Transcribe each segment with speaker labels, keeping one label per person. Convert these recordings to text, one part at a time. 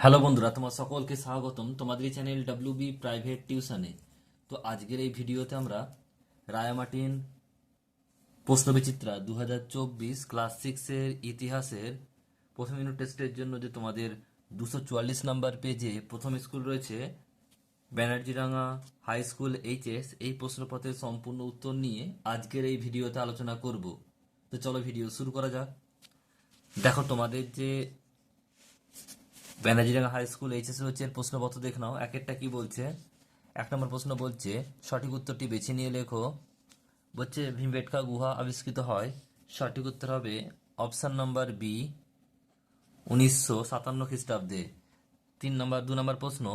Speaker 1: Hello বন্ধুরা, তোমার সকলকে স্বাগতম তোমাদের এই চ্যানেল ডাব্লিউবি প্রাইভেট টিউশনে। তো আজকের এই ভিডিওতে আমরা রায়ামার্টিন প্রশ্নবিচিত্রা 2024 ক্লাস 6-এর ইতিহাসের প্রথম ইউনিট টেস্টের জন্য যে তোমাদের 244 নাম্বার পেজে প্রথম স্কুল রয়েছে ব্যানার্জিরাঙ্গা হাই স্কুল এইচএস, এই প্রশ্নপত্রের সম্পূর্ণ উত্তর নিয়ে আজকের এই ভিডিওতে আলোচনা করব। তো চলো ভিডিও শুরু করা যাক। দেখো তোমাদের যে ব্যানার্জিডাঙ্গা হাই স্কুল এইচএস হচ্ছে এর প্রশ্নপত্র দেখে নাও। এক একটা কি বলছে। এক নম্বর প্রশ্ন বলছে সঠিক উত্তরটি বেছে নিয়ে লেখো। বলছে ভীমবেটকা গুহা আবিষ্কৃত হয়। সঠিক উত্তর হবে অপশান নাম্বার বি, 1957 খ্রিস্টাব্দে। 2 নম্বর প্রশ্ন,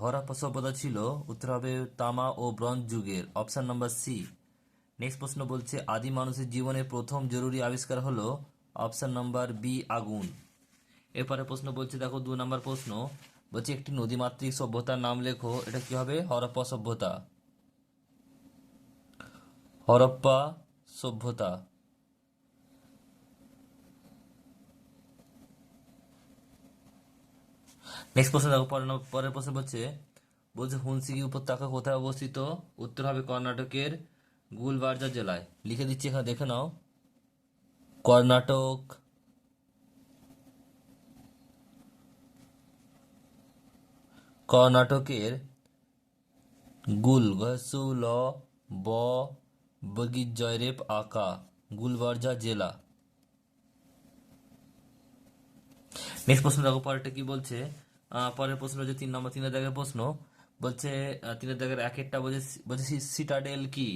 Speaker 1: হরপ্পা সভ্যতা ছিল। উত্তর হবে তামা ও ব্রোঞ্জ যুগের, অপশান নাম্বার সি। নেক্সট প্রশ্ন বলছে আদি মানুষের জীবনে প্রথম জরুরি আবিষ্কার হলো। অপশান নাম্বার বি, আগুন। এরপরে প্রশ্ন বলছে, দেখো 2 নম্বর প্রশ্ন বলছে একটি নদীমাতৃক সভ্যতার নাম লেখো। এটা কি হবে? হরপ্পা সভ্যতা। হরপ্পা সভ্যতা। নেক্সট প্রশ্ন দেখো, পরের প্রশ্ন বলছে বলছে হুনসিকি উপত্যকা কোথায় অবস্থিত? উত্তর হবে কর্ণাটকের গুলবার্জা জেলায়। লিখে দিচ্ছি এখানে, দেখে নাও। কর্ণাটক, কর্ণাটকের গুল ঘসু ল ব বগির জয়রেপ আকা গুলবার্জা জেলা। নেক্সট প্রশ্ন দেখো পরেরটা কি বলছে। পরের প্রশ্ন হচ্ছে 3 নম্বর, 3 দাগের প্রশ্ন বলছে 3 দাগের এক একটা বলছে বলছে সিটাডেল কি?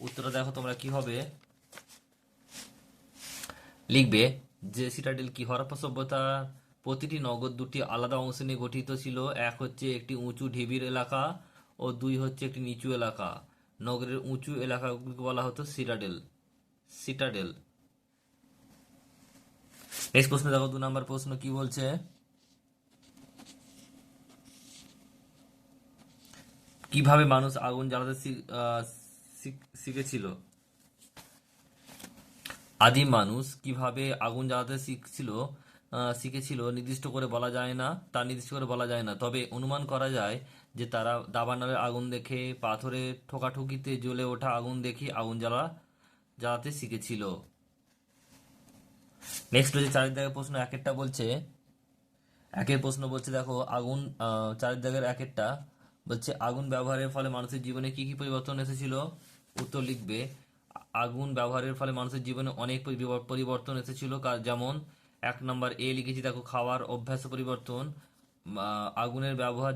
Speaker 1: উত্তরটা দেখো তোমরা কি হবে লিখবে যে সিটাডেল কি। হরপ্পা সভ্যতা প্রতিটি নগর দুটি আলাদা অংশ নিয়ে গঠিত ছিল। এক হচ্ছে একটি উঁচু ঢিবির এলাকা ও 2 হচ্ছে একটি নিচু এলাকা। নগরের উঁচু এলাকাগুলিকে বলা হতো সিটাডেল। সিটাডেল। নেক্সট প্রশ্ন দেখো 2 নম্বর প্রশ্ন কি বলছে। কিভাবে মানুষ আগুন জ্বালাতে শিখেছিল? আদিম মানুষ কিভাবে আগুন জ্বালাতে শিখেছিল নির্দিষ্ট করে বলা যায় না। তা নির্দিষ্ট করে বলা যায় না, তবে অনুমান করা যায় যে তারা দাবানলের আগুন দেখে, পাথরের ঠোকাঠুকিতে জ্বলে ওঠা আগুন দেখে আগুন জ্বালাতে শিখেছিল। নেক্সট হচ্ছে 4 দাগের প্রশ্ন, এক একটা বলছে। একের প্রশ্ন বলছে দেখো আগুন 4 দাগের এক একটা বলছে আগুন ব্যবহারের ফলে মানুষের জীবনে কি কি পরিবর্তন এসেছিল? উত্তর লিখবে আগুন ব্যবহারের ফলে মানুষের জীবনে অনেক পরিবর্তন এসেছিল। যেমন 1 নম্বর এ লিখেছি দেখো, খাওয়ার অভ্যাস পরিবর্তন। আগুনের ব্যবহার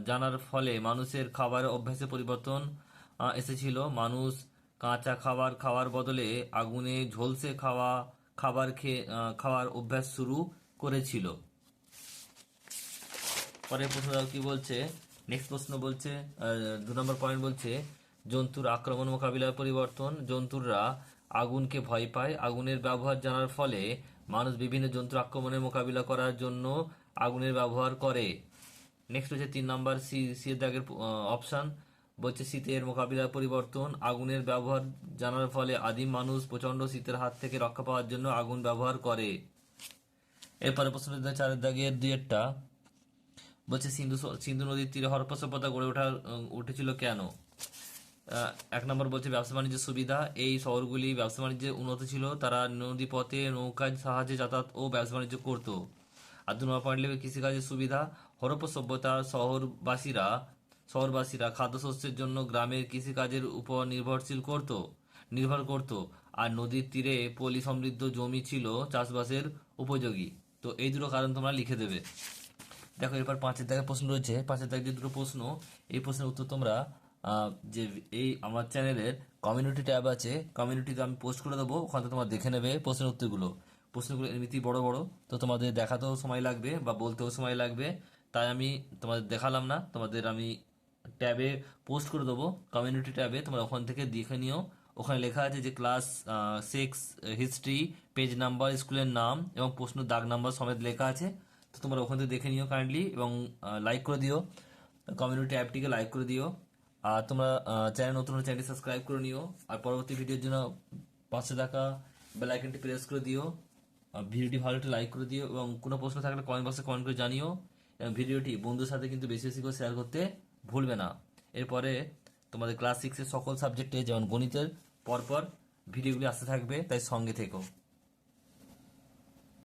Speaker 1: জানার ফলে মানুষের খাবারের অভ্যাসে পরিবর্তন এসেছিল। মানুষ কাঁচা খাবার খাওয়ার বদলে আগুনে ঝলসে খাওয়ার অভ্যাস শুরু করেছিল। পরের প্রশ্ন কি বলছে। নেক্সট প্রশ্ন বলছে 2 নম্বর পয়েন্ট বলছে জন্তুর আক্রমণ মোকাবিলার পরিবর্তন। জন্তুরা আগুনকে ভয় পায়। আগুনের ব্যবহার জানার ফলে মানুষ বিভিন্ন জন্তুর আক্রমণের মোকাবিলা করার জন্য আগুনের ব্যবহার করে। নেক্সট হচ্ছে 3 নম্বর সি এর দাগের অপশন বলছে শীতের মোকাবিলার পরিবর্তন। আগুনের ব্যবহার জানার ফলে আদিম মানুষ প্রচন্ড শীতের হাত থেকে রক্ষা পাওয়ার জন্য আগুন ব্যবহার করে। এরপরে প্রশ্ন 4 দাগের 2-একটা বলছে সিন্ধু নদীর তীরে হরপ্পা সভ্যতা গড়ে উঠেছিল কেন? 1 নম্বর বলছে ব্যবসা বাণিজ্যের সুবিধা। এই শহরগুলি ব্যবসা বাণিজ্যে উন্নত ছিল। তারা নদী পথে নৌকার সাহায্যে যাতায়াত ও ব্যবসা বাণিজ্য করত। আর 2 নম্বর পয়েন্ট লিখবে কৃষিকাজের সুবিধা। হরপ্পা সভ্যতা শহরবাসীরা খাদ্যশস্যের জন্য গ্রামের কৃষিকাজের উপর নির্ভর করত। আর নদীর তীরে পলি সমৃদ্ধ জমি ছিল চাষবাসের উপযোগী। তো এই দুটো কারণ তোমরা লিখে দেবে। দেখো এরপর 5-এর দাগের প্রশ্ন রয়েছে। 5-এর দাগের যে দুটো প্রশ্ন, এই প্রশ্নের উত্তর তোমরা যে এই আমার চ্যানেলের কমিউনিটি ট্যাব আছে, কমিউনিটিতে আমি পোস্ট করে দেবো, ওখান থেকে তোমরা দেখে নেবে প্রশ্নের উত্তরগুলো। প্রশ্নগুলো এমনিতেই বড় বড়, তো তোমাদের দেখাতেও সময় লাগবে বা বলতেও সময় লাগবে। তাই আমি তোমাদের দেখালাম না, তোমাদের আমি ট্যাবে পোস্ট করে দেবো, কমিউনিটি ট্যাবে, তোমরা ওখান থেকে দেখে নিও। ওখানে লেখা আছে যে ক্লাস 6 হিস্ট্রি, পেজ নাম্বার, স্কুলের নাম এবং প্রশ্ন দাগ নাম্বার সমেত লেখা আছে। তো তোমরা ওখান থেকে দেখে নিও কাইন্ডলি, এবং লাইক করে দিও, কমিউনিটি অ্যাপটিকে লাইক করে দিও। আর তোমরা চ্যানেল নতুন হলে চ্যানেলটি সাবস্ক্রাইব করে নিও। আর পরবর্তী ভিডিওর জন্য পাশে থাকা বেল আইকনটি প্রেস করে দিও। আর ভিডিওটি ভালো একটা লাইক করে দিও, এবং কোনো প্রশ্ন থাকলে কমেন্ট বক্সে কমেন্ট করে জানিও। এবং ভিডিওটি বন্ধুর সাথে কিন্তু বেশি বেশি করে শেয়ার করতে ভুলবে না। এরপরে তোমাদের ক্লাস 6-এর সকল সাবজেক্টে যেমন গণিতের পরপর ভিডিওগুলি আসতে থাকবে, তাই সঙ্গে থেকো।